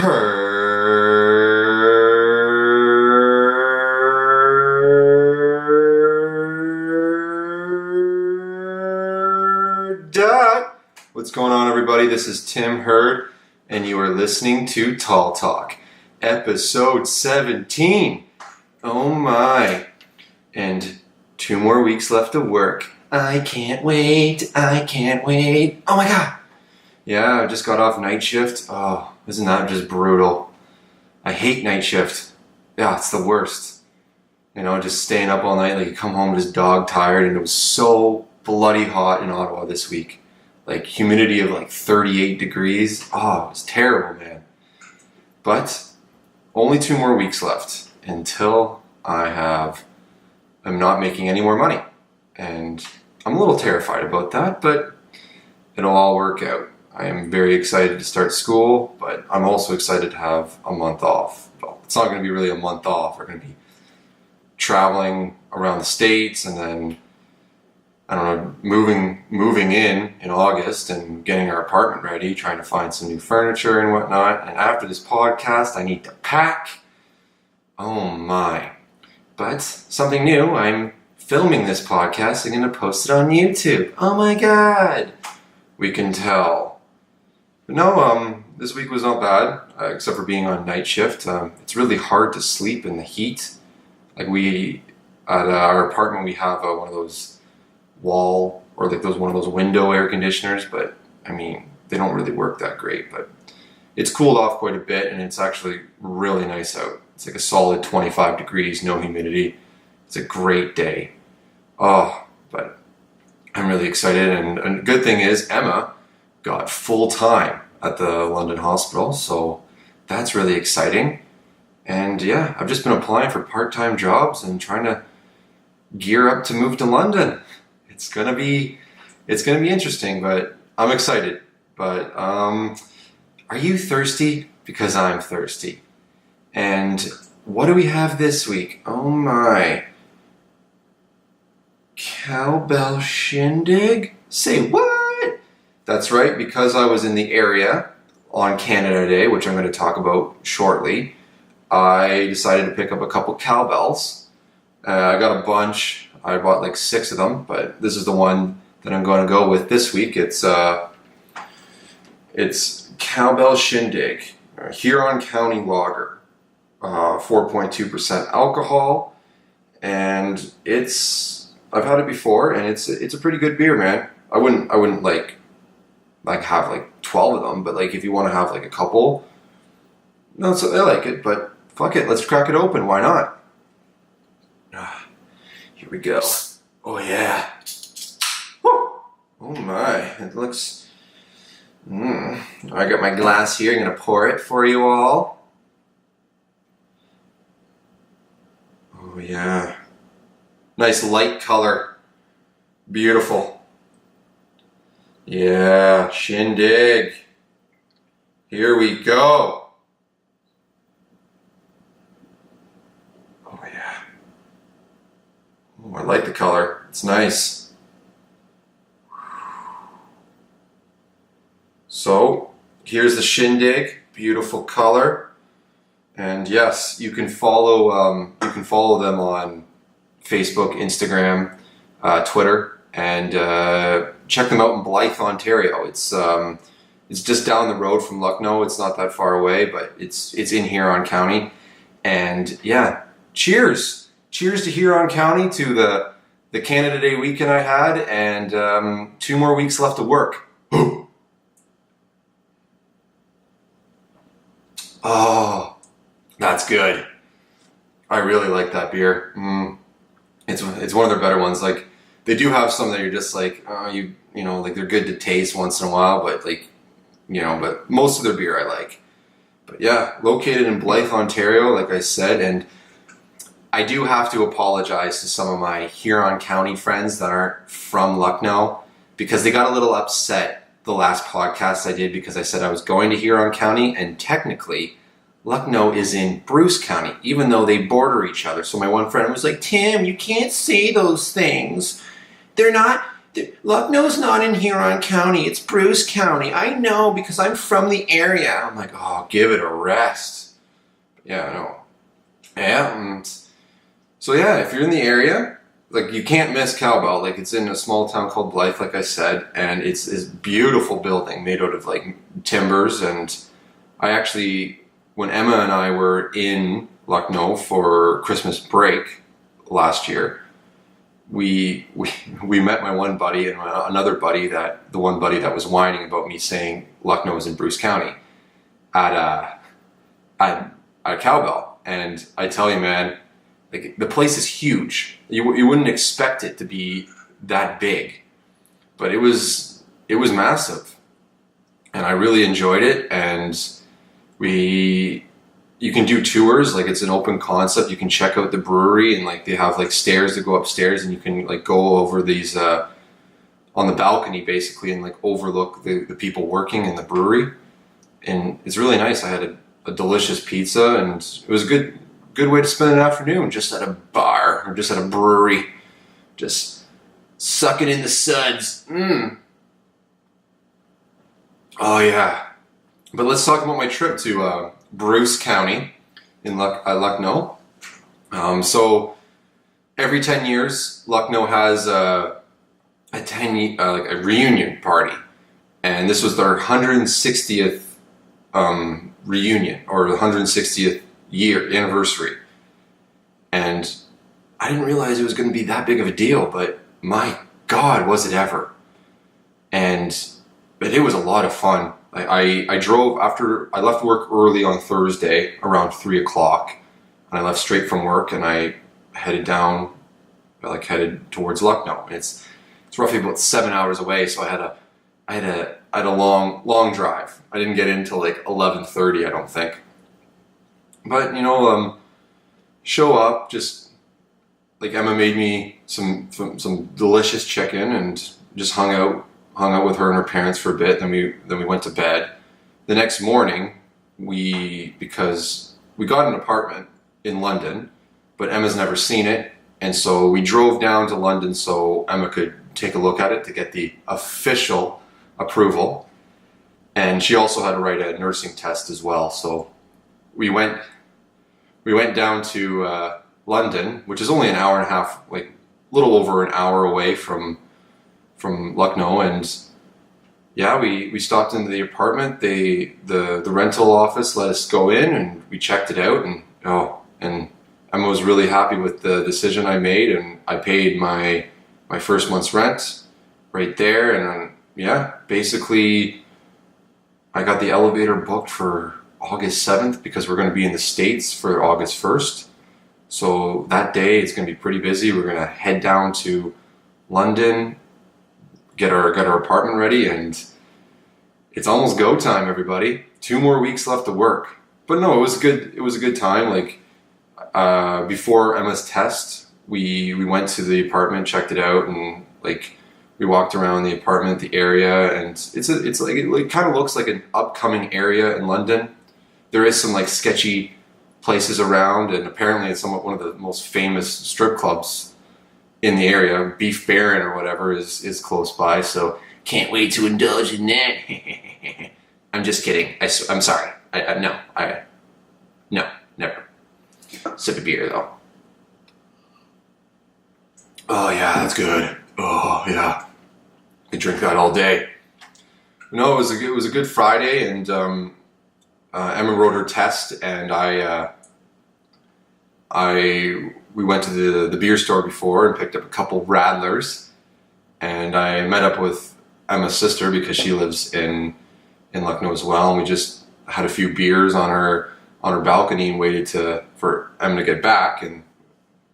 DAT. What's going on, everybody? This is Tim Hurd, and you are listening to Tall Talk, episode 17. Oh my. And 2 more weeks left of work. I can't wait. Oh my god. Yeah, I just got off night shift. Oh, isn't that just brutal? I hate night shift. Yeah, it's the worst. You know, just staying up all night, like you come home just dog tired, and it was so bloody hot in Ottawa this week. Like humidity of like 38 degrees. Oh, it was terrible, man. But only 2 more weeks left until I'm not making any more money. And I'm a little terrified about that, but it'll all work out. I am very excited to start school, but I'm also excited to have a month off. Well, it's not going to be really a month off. We're going to be traveling around the States and then, I don't know, moving in August and getting our apartment ready, trying to find some new furniture and whatnot. And after this podcast, I need to pack. Oh my. But something new, I'm filming this podcast and going to post it on YouTube. Oh my god. We can tell. But no, this week was not bad, except for being on night shift. It's really hard to sleep in the heat. Like at our apartment, we have one of those wall, or like one of those window air conditioners, but I mean, they don't really work that great, but it's cooled off quite a bit, and it's actually really nice out. It's like a solid 25 degrees, no humidity. It's a great day. Oh, but I'm really excited, and the good thing is Emma got full-time at the London hospital, so that's really exciting. And yeah, I've just been applying for part-time jobs and trying to gear up to move to London. It's gonna be interesting, but I'm excited. But are you thirsty? Because I'm thirsty. And what do we have this week? Oh my. Cowbell Shindig? Say what? That's right, because I was in the area on Canada Day, which I'm going to talk about shortly, I decided to pick up a couple cowbells. I got a bunch. I bought like 6 of them, but this is the one that I'm going to go with this week. It's Cowbell Shindig, Huron County Lager, 4.2% alcohol, and I've had it before, and it's a pretty good beer, man. I wouldn't like have like 12 of them, but like if you want to have like a couple, no, so I like it, but fuck it, let's crack it open. Why not? Here we go. Oh yeah. Woo. Oh my, it looks. I got my glass here. I'm gonna pour it for you all. Oh yeah. Nice light color. Beautiful. Yeah, Shindig. Here we go. Oh yeah. Oh, I like the color. It's nice. So, here's the Shindig. Beautiful color. And yes, you can follow them on Facebook, Instagram, Twitter, and check them out in Blythe, Ontario. It's just down the road from Lucknow. It's not that far away, but it's in Huron County. And yeah, cheers to Huron County, to the Canada Day weekend I had, and 2 more weeks left of work. Oh, that's good. I really like that beer. It's one of their better ones. Like, they do have some that you're just like, you know, like they're good to taste once in a while, but like, you know, but most of their beer I like. But yeah, located in Blythe, Ontario, like I said, and I do have to apologize to some of my Huron County friends that aren't from Lucknow, because they got a little upset the last podcast I did because I said I was going to Huron County, and technically Lucknow is in Bruce County, even though they border each other. So my one friend was like, Tim, you can't say those things. They're not Lucknow's not in Huron County, it's Bruce County. I know because I'm from the area. I'm like, oh, give it a rest. Yeah, I know. Yeah, so yeah, if you're in the area, like you can't miss Cowbell. Like it's in a small town called Blythe, like I said, and it's this beautiful building made out of like timbers. And I actually, when Emma and I were in Lucknow for Christmas break last year, we met my one buddy and another buddy, the one buddy that was whining about me saying Lucknow is in Bruce County at Cowbell. And I tell you, man, like the place is huge. You wouldn't expect it to be that big, but it was massive, and I really enjoyed it. And you can do tours, like it's an open concept. You can check out the brewery, and like they have like stairs that go upstairs, and you can like go over these on the balcony basically, and like overlook the people working in the brewery. And it's really nice. I had a delicious pizza, and it was a good way to spend an afternoon, just at a bar or just at a brewery, just sucking in the suds. Oh yeah. But let's talk about my trip to Bruce County in Lucknow. So every 10 years, Lucknow has a reunion party, and this was their 160th reunion, or the 160th year anniversary. And I didn't realize it was going to be that big of a deal, but my God, was it ever. But it was a lot of fun. I drove after I left work early on Thursday around 3 o'clock, and I left straight from work, and I headed towards Lucknow. It's roughly about 7 hours away, so I had a long drive. I didn't get in till like 11:30, I don't think. But show up, just like Emma made me some delicious chicken, and just hung out with her and her parents for a bit. Then we went to bed. The next morning, because we got an apartment in London, but Emma's never seen it, and so we drove down to London so Emma could take a look at it to get the official approval. And she also had to write a nursing test as well. So we went down to London, which is only an hour and a half, like a little over an hour away from Lucknow. And yeah, we stopped into the apartment. The rental office let us go in, and we checked it out. And Emma was really happy with the decision I made, and I paid my first month's rent right there. And yeah, basically I got the elevator booked for August 7th because we're going to be in the States for August 1st. So that day it's going to be pretty busy. We're going to head down to London, get our apartment ready, and it's almost go time, everybody. 2 more weeks left to work. But no, it was good. It was a good time. Like before Emma's test, we went to the apartment, checked it out, and like we walked around the apartment, the area, and it kind of looks like an upcoming area in London. There is some like sketchy places around, and apparently it's somewhat one of the most famous strip clubs in the area. Beef Baron or whatever is close by, so can't wait to indulge in that. I'm just kidding. I'm sorry. No, never. Sip of beer though. Oh yeah, that's good. Oh yeah, I drink that all day. No, it was a good Friday, and Emma wrote her test, and we went to the beer store before and picked up a couple Radlers, and I met up with Emma's sister because she lives in Lucknow as well, and we just had a few beers on her balcony and waited for Emma to get back, and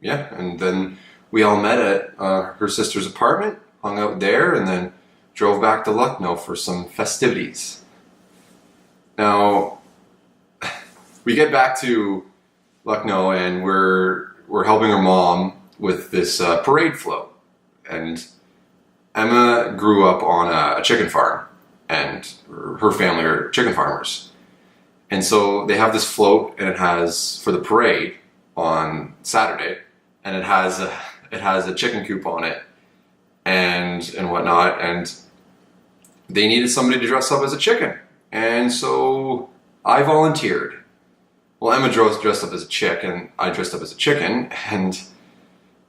yeah, and then we all met at her sister's apartment, hung out there, and then drove back to Lucknow for some festivities. Now, we get back to Lucknow, and we're helping her mom with this parade float. And Emma grew up on a chicken farm, and her family are chicken farmers. And so they have this float, and it has, for the parade on Saturday, and it has a chicken coop on it. and whatnot, and they needed somebody to dress up as a chicken. And so I volunteered. Well, Emma dressed up as a chick, and I dressed up as a chicken, and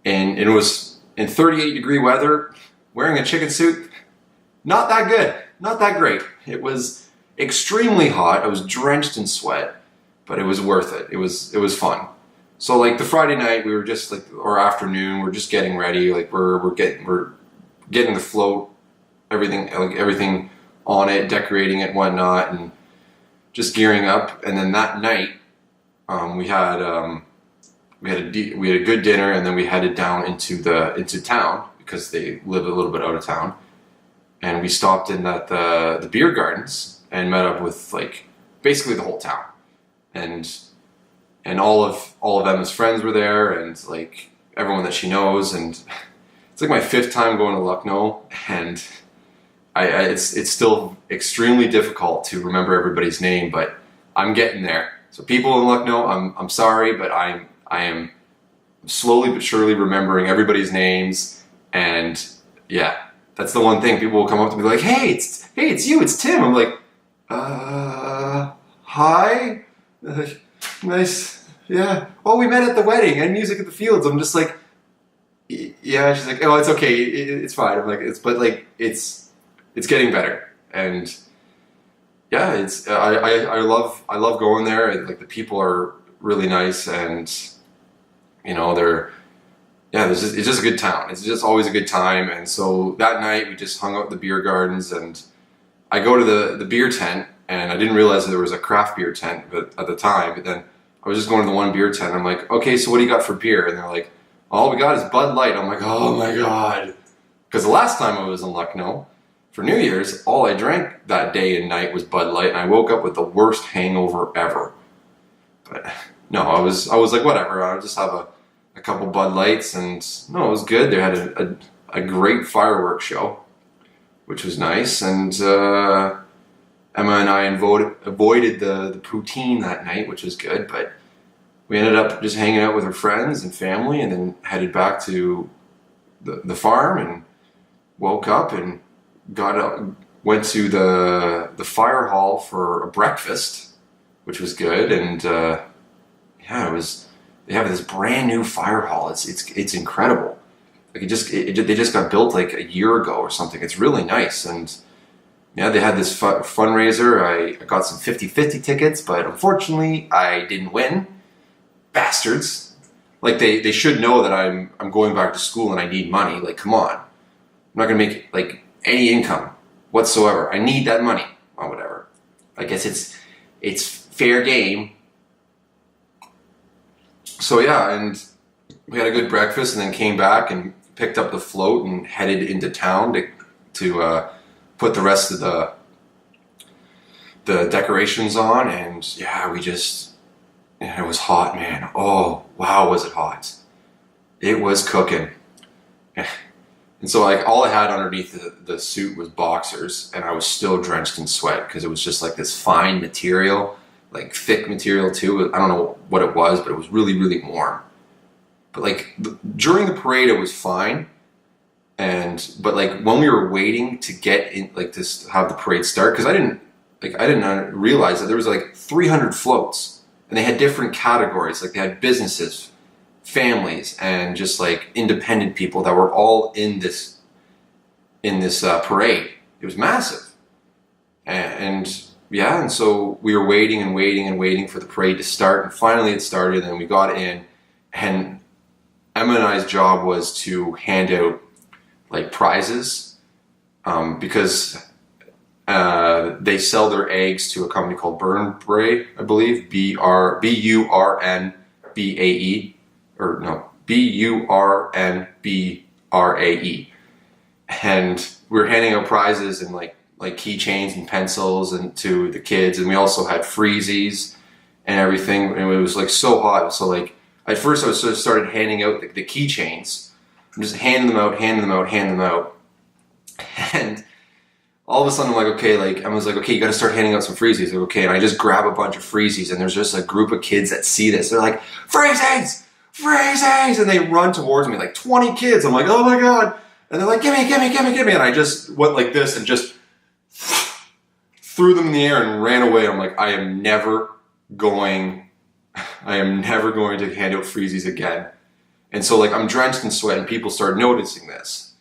it was in 38-degree weather, wearing a chicken suit. Not that good, not that great. It was extremely hot. I was drenched in sweat, but it was worth it. It was fun. So like the Friday night, we were just like, or afternoon, we're just getting ready. Like we're getting the float, everything on it, decorating it, whatnot, and just gearing up. And then that night, we had a good dinner, and then we headed down into town because they live a little bit out of town. And we stopped in at the beer gardens and met up with like basically the whole town, and all of Emma's friends were there, and like everyone that she knows. And it's like my 5th time going to Lucknow, and it's still extremely difficult to remember everybody's name, but I'm getting there. So people in Lucknow, I'm sorry, but I am slowly but surely remembering everybody's names. And yeah, that's the one thing. People will come up to me like, hey, it's you, it's Tim. I'm like, hi? Like, nice, yeah. Oh, we met at the wedding and Music at the Fields. I'm just like, yeah. She's like, oh, it's okay, it's fine. I'm like, it's getting better. And yeah, I love going there. Like the people are really nice, and you know it's just a good town. It's just always a good time. And so that night we just hung out at the beer gardens, and I go to the beer tent, and I didn't realize that there was a craft beer tent at the time. But then I was just going to the one beer tent. I'm like, okay, so what do you got for beer? And they're like, all we got is Bud Light. I'm like, oh my god, because the last time I was in Lucknow for New Year's, all I drank that day and night was Bud Light, and I woke up with the worst hangover ever. But no, I was like, whatever, I'll just have a couple Bud Lights, and no, it was good. They had a great fireworks show, which was nice, and Emma and I avoided the poutine that night, which was good, but we ended up just hanging out with her friends and family, and then headed back to the farm, and woke up and went to the fire hall for a breakfast, which was good. And yeah, they have this brand new fire hall. It's incredible. Like they just got built like a year ago or something. It's really nice. And yeah, they had this fundraiser. I got some 50-50 tickets, but unfortunately I didn't win. Bastards. Like they should know that I'm going back to school and I need money. Like, come on. I'm not gonna make like any income whatsoever. I need that money. Or whatever. I guess it's fair game. So yeah, and we had a good breakfast, and then came back and picked up the float and headed into town to put the rest of the decorations on. And yeah, it was hot, man. Oh wow, was it hot? It was cooking. And so like all I had underneath the suit was boxers, and I was still drenched in sweat because it was just like this fine material, like thick material too. I don't know what it was, but it was really, really warm. But like during the parade it was fine, but like when we were waiting to get in, like to have the parade start, because I didn't realize that there was like 300 floats, and they had different categories. Like they had businesses, families, and just like independent people that were all in this parade. It was massive, and yeah, and so we were waiting and waiting and waiting for the parade to start, and finally it started, and we got in, and Emma and I's job was to hand out like prizes, because they sell their eggs to a company called Burnbrae, I believe, Burnbae, or no, Burnbrae, and we were handing out prizes and like keychains and pencils and to the kids, and we also had freezies and everything, and it was like so hot. So like at first I was sort of started handing out the keychains. I'm just handing them out, and all of a sudden I'm like, okay, like Emma's like, okay, you got to start handing out some freezies. Like, okay, and I just grab a bunch of freezies, and there's just a group of kids that see this. They're like, freezies, and they run towards me, like 20 kids. I'm like, oh my god. And they're like, give me. And I just went like this and just threw them in the air and ran away. I'm like, I am never going to hand out freezies again. And so like I'm drenched in sweat and people started noticing this.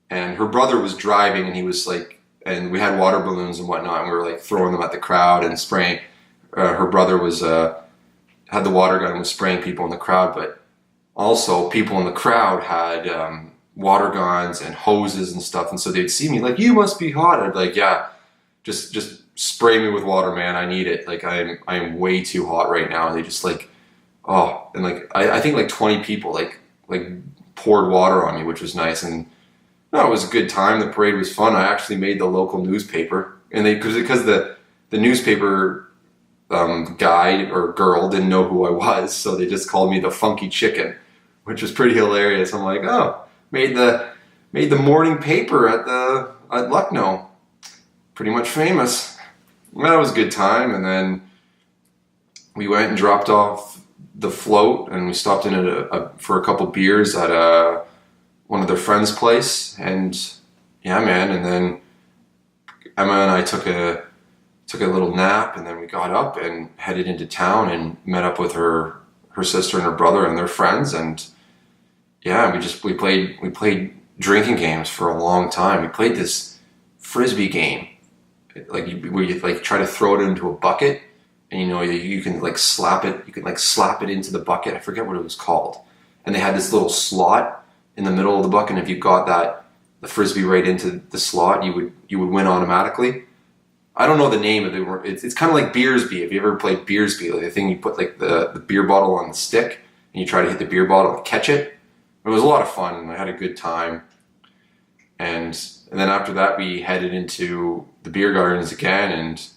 And her brother was driving and he was like, and we had water balloons and whatnot, and we were like throwing them at the crowd and spraying. Her brother was had the water gun and was spraying people in the crowd, but also people in the crowd had water guns and hoses and stuff, and so they'd see me like, you must be hot. I'd be like, yeah, just spray me with water, man. I need it. Like I am way too hot right now. And they just like, oh, and like I think like 20 people like poured water on me, which was nice. And no, it was a good time. The parade was fun. I actually made the local newspaper, and because the newspaper guy or girl didn't know who I was, so they just called me the Funky Chicken, which was pretty hilarious. I'm like, oh, made the morning paper at Lucknow, pretty much famous. Well, that was a good time. And then we went and dropped off the float, and we stopped in for a couple beers at one of their friends' place. And yeah, man. And then Emma and I took a little nap, and then we got up and headed into town and met up with her sister and her brother and their friends. And yeah, we played drinking games for a long time. We played this frisbee game, where you like try to throw it into a bucket, and you can like slap it. You can like slap it into the bucket. I forget what it was called. And they had this little slot in the middle of the bucket. And if you got the frisbee right into the slot, you would win automatically. I don't know the name of it. It's kind of like Beersby. Have you ever played Beersby? Like the thing you put like the beer bottle on the stick, and you try to hit the beer bottle and catch it. It was a lot of fun, and I had a good time. And then after that, we headed into the beer gardens again, and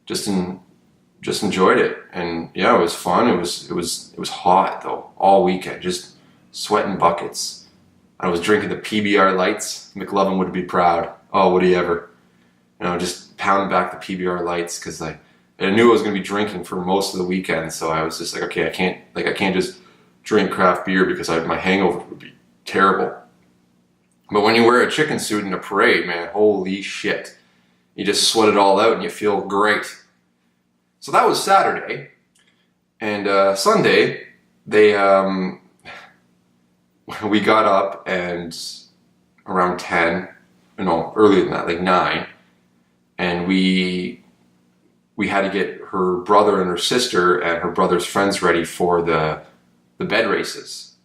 just enjoyed it. And yeah, it was fun. It was hot though all weekend, just sweating buckets. I was drinking the PBR lights. McLovin would be proud. Oh, would he ever? Just pounding back the PBR lights because I knew I was going to be drinking for most of the weekend. So I was just like, okay, I can't just drink craft beer because my hangover would be terrible. But when you wear a chicken suit in a parade, man, holy shit. You just sweat it all out and you feel great. So that was Saturday. And Sunday, we got up and around 10, earlier than that, like 9. And we had to get her brother and her sister and her brother's friends ready for the bed races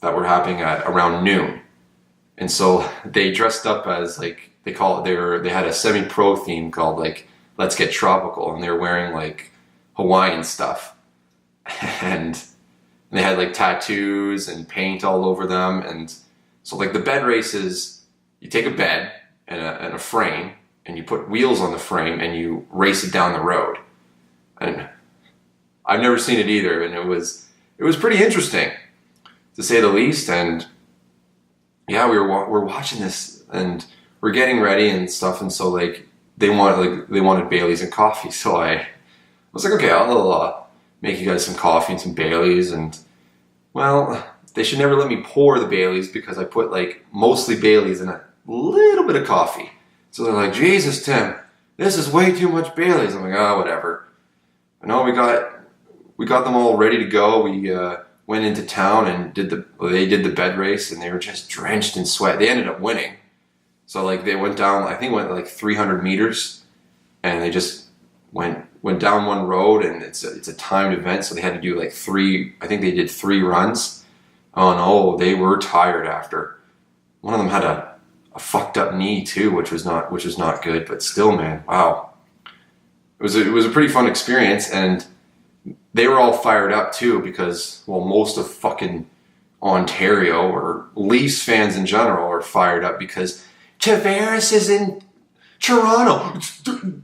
that were happening at around noon. And so they dressed up as like, they had a semi-pro theme called like Let's Get Tropical, and they were wearing like Hawaiian stuff. And they had like tattoos and paint all over them. And so like the bed races, you take a bed and a frame, and you put wheels on the frame and you race it down the road. And I've never seen it either, and it was pretty interesting, to say the least. And yeah, we're watching this, and we're getting ready and stuff. And so like they wanted Baileys and coffee, so I was like, okay, I'll make you guys some coffee and some Baileys. And well, they should never let me pour the Baileys because I put like mostly Baileys and a little bit of coffee. So they're like, Jesus, Tim, this is way too much Baileys. I'm like, oh, whatever. No, we got them all ready to go. We went into town and they did the bed race, and they were just drenched in sweat. They ended up winning. So like they went down, I think went like 300 meters, and they just went down one road, and it's a timed event. So they had to do like 3 runs. Oh no, they were tired after. One of them had a fucked up knee too, which was not good, but still, man, wow. It was a pretty fun experience, and they were all fired up too because, well, most of fucking Ontario, or Leafs fans in general, are fired up because Tavares is in Toronto.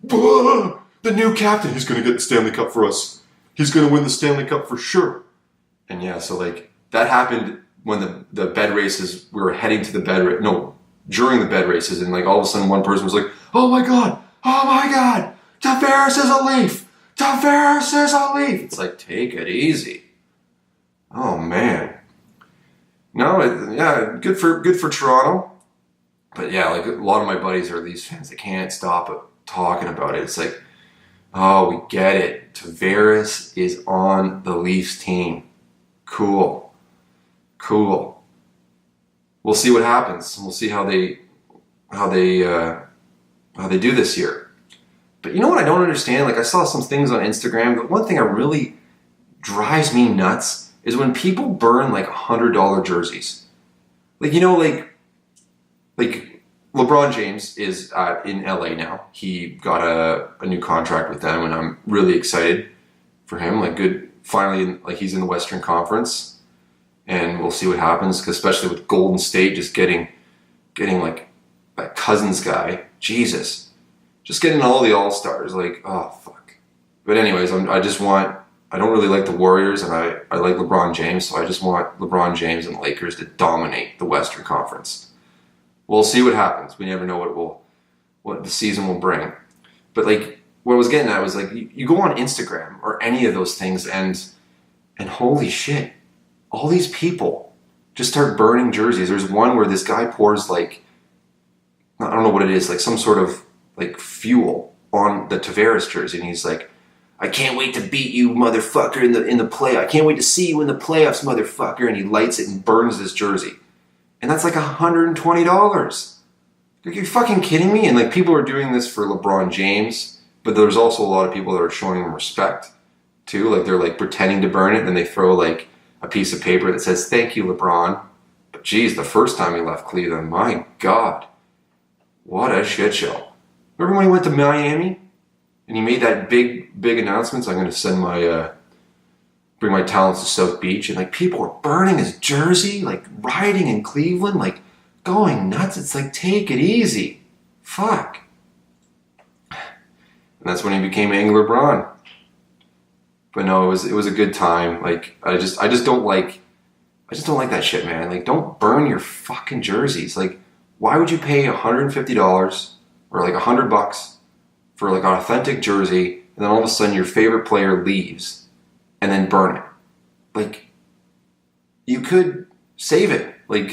The new captain, he's going to get the Stanley Cup for us. He's going to win the Stanley Cup for sure. And yeah, so like that happened when the bed races, we were heading to the during the bed races, and like all of a sudden one person was like, oh my god, Tavares is a Leaf. Tavares is a Leaf. It's like, take it easy. Oh man. No, yeah, good for Toronto. But yeah, like a lot of my buddies are Leafs fans. They can't stop talking about it. It's like, oh, we get it. Tavares is on the Leafs team. Cool. We'll see what happens. We'll see how they do this year. But you know what I don't understand? Like I saw some things on Instagram. The one thing that really drives me nuts is when people burn like $100 jerseys. Like like LeBron James is in LA now. He got a new contract with them, and I'm really excited for him. Like good, finally, like he's in the Western Conference, and we'll see what happens. Especially with Golden State just getting like that Cousins guy, Jesus, just getting all the All-Stars. Like, oh fuck. But anyways, I don't really like the Warriors, and I like LeBron James, so I just want LeBron James and the Lakers to dominate the Western Conference. We'll see what happens. We never know what the season will bring. But like what I was getting at was like you go on Instagram or any of those things and holy shit, all these people just start burning jerseys. There's one where this guy pours like, I don't know what it is, like some sort of like fuel on the Tavares jersey, and he's like, I can't wait to beat you, motherfucker, in the play. I can't wait to see you in the playoffs, motherfucker. And he lights it and burns this jersey. And that's like $120. Are you fucking kidding me? And like people are doing this for LeBron James, but there's also a lot of people that are showing him respect too. Like they're like pretending to burn it, and then they throw like a piece of paper that says, thank you, LeBron. But geez, the first time he left Cleveland, my God, what a shit show. Remember when he went to Miami? And he made that big announcement, so I'm going to send bring my talents to South Beach. And like people were burning his jersey, like rioting in Cleveland, like going nuts. It's like, take it easy. Fuck. And that's when he became Angler Braun. But no, it was a good time. Like I just don't like that shit, man. Like don't burn your fucking jerseys. Like why would you pay $150 or like $100 for like an authentic jersey, and then all of a sudden your favorite player leaves and then burn it? Like you could save it. Like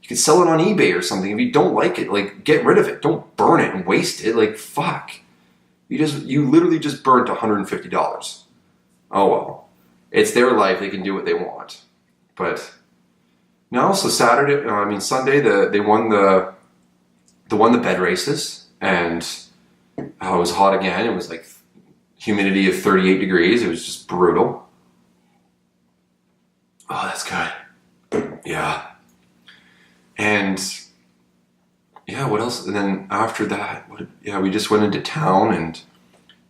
you could sell it on eBay or something. If you don't like it, like get rid of it. Don't burn it and waste it. Like fuck. You literally just burnt $150. Oh well. It's their life. They can do what they want. But now, so Sunday, they won the bed races, and it was hot again. It was like humidity of 38 degrees. It was just brutal. Oh, that's good. Yeah. And yeah, what else? And then after that, we just went into town and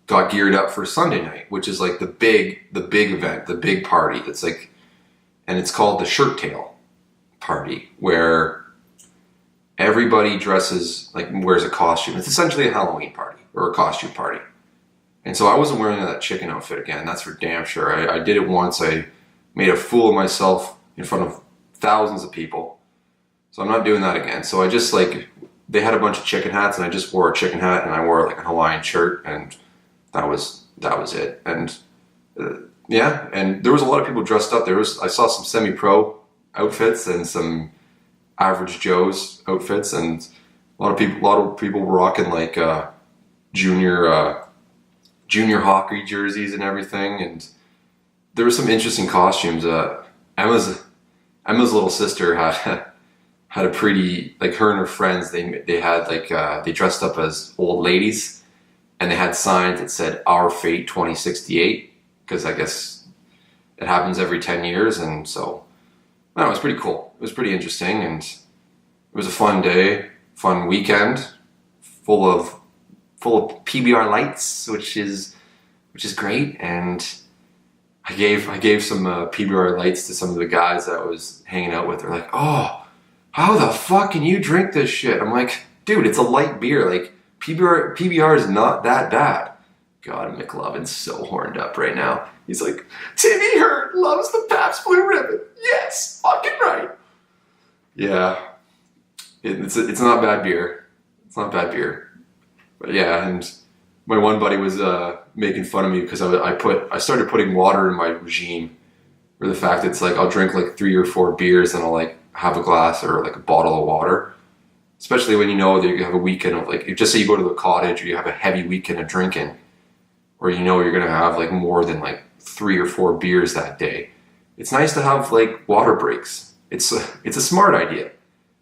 got geared up for Sunday night, which is like the big event, the big party. It's like, and it's called the Shirt Tail Party, where everybody dresses, like wears a costume. It's essentially a Halloween party or a costume party. And so I wasn't wearing that chicken outfit again. That's for damn sure. I did it once. I made a fool of myself in front of thousands of people. So I'm not doing that again. So I just they had a bunch of chicken hats, and I just wore a chicken hat, and I wore like a Hawaiian shirt, and that was it. And yeah, and there was a lot of people dressed up. I saw some semi-pro outfits and some average Joe's outfits, and a lot of people were rocking like junior hockey jerseys and everything. And there were some interesting costumes. Emma's little sister had a pretty, like, her and her friends, they had like they dressed up as old ladies, and they had signs that said "Our Fate 2068" because I guess it happens every 10 years, and so I don't know, it was pretty cool. It was pretty interesting, and it was a fun day, fun weekend, full of PBR lights, which is great. And I gave some PBR lights to some of the guys that I was hanging out with. They're like, "Oh, how the fuck can you drink this shit?" I'm like, "Dude, it's a light beer. Like PBR is not that bad." God, McLovin's so horned up right now. He's like, "Timmy Hurt loves the Pabst Blue Ribbon." Yes, fucking right. Yeah, it's not bad beer. It's not bad beer. But yeah, and my one buddy was making fun of me because I started putting water in my regime, or the fact that it's like I'll drink like 3 or 4 beers and I'll like have a glass or like a bottle of water. especially when you know that you have a weekend of like, just say you go to the cottage or you have a heavy weekend of drinking, or you know you're going to have like more than like 3 or 4 beers that day. It's nice to have like water breaks. It's a smart idea.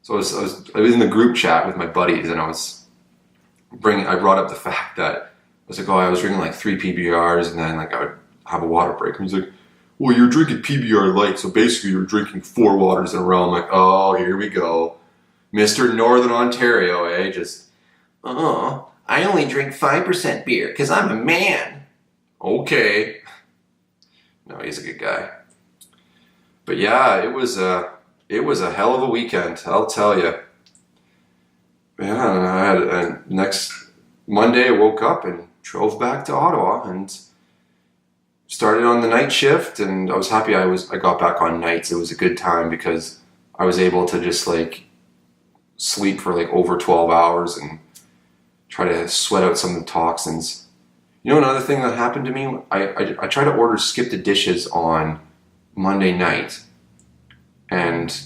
So I was in the group chat with my buddies, and I brought up the fact that I was like, oh, I was drinking like 3 PBRs, and then like I would have a water break. And he's like, well, you're drinking PBR light, so basically you're drinking 4 waters in a row. I'm like, oh, here we go. Mr. Northern Ontario, eh? Just, oh, I only drink 5% beer because I'm a man. Okay. No, he's a good guy. But yeah, it was a hell of a weekend, I'll tell you. Yeah, and next Monday I woke up and drove back to Ottawa and started on the night shift, and I was happy I got back on nights. It was a good time because I was able to just like sleep for like over 12 hours and try to sweat out some of the toxins. You know, another thing that happened to me, I tried to order skip the dishes on Monday night, and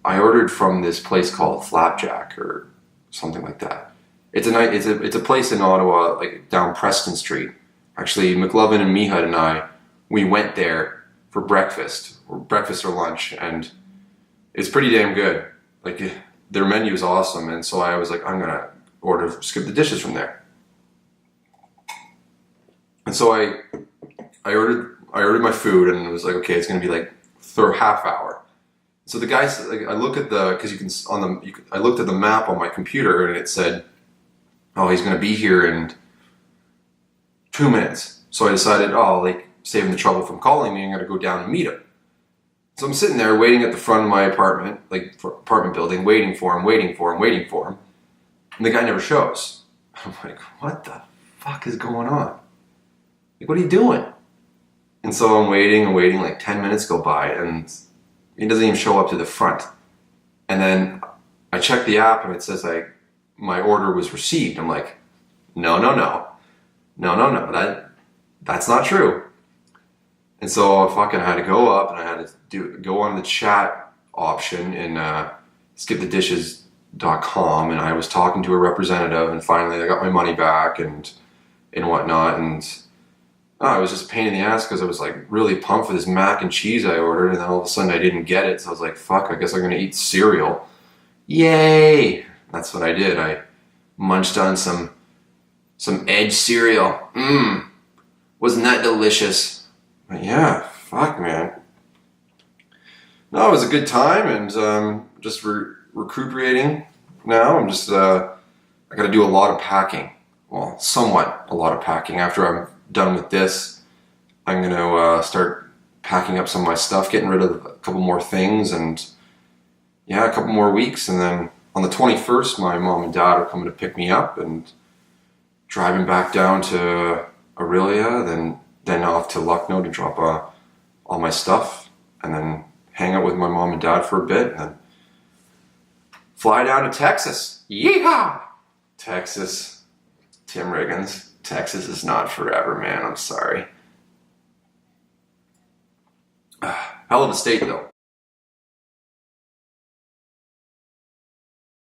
I ordered from this place called Flapjack or something like that. It's a place in Ottawa, like down Preston Street. Actually, McLovin and Mihad and we went there for breakfast or lunch, and it's pretty damn good. Like, their menu is awesome, and so I was like, I'm gonna skip the dishes from there. And so I ordered my food, and it was like, okay, it's gonna be like half hour. So the guys, like, I look at I looked at the map on my computer, and it said, oh, he's gonna be here in 2 minutes. So I decided, oh, like, saving the trouble from calling me, I'm gonna go down and meet him. So I'm sitting there waiting at the front of my apartment, like apartment building, waiting for him. And the guy never shows. I'm like, what the fuck is going on? Like, what are you doing? And so I'm waiting, like 10 minutes go by, and he doesn't even show up to the front. And then I check the app, and it says like, my order was received. I'm like, no, that's not true. And so I fucking had to go up, and I had to go on the chat option in skipthedishes.com, and I was talking to a representative, and finally I got my money back and whatnot. And it was just a pain in the ass because I was like really pumped for this mac and cheese I ordered, and then all of a sudden I didn't get it. So I was like, fuck, I guess I'm gonna eat cereal. Yay! That's what I did. I munched on some Edge cereal. Wasn't that delicious? But yeah, fuck, man. No, it was a good time, and just recuperating now. I'm just, I gotta do a lot of packing. Well, somewhat a lot of packing. After I'm done with this, I'm gonna start packing up some of my stuff, getting rid of a couple more things, and yeah, a couple more weeks, and then on the 21st, my mom and dad are coming to pick me up, and driving back down to Aurelia, then off to Lucknow to drop all my stuff, and then hang out with my mom and dad for a bit, and then fly down to Texas. Yeehaw! Texas. Tim Riggins. Texas is not forever, man. I'm sorry. Hell of a state, though.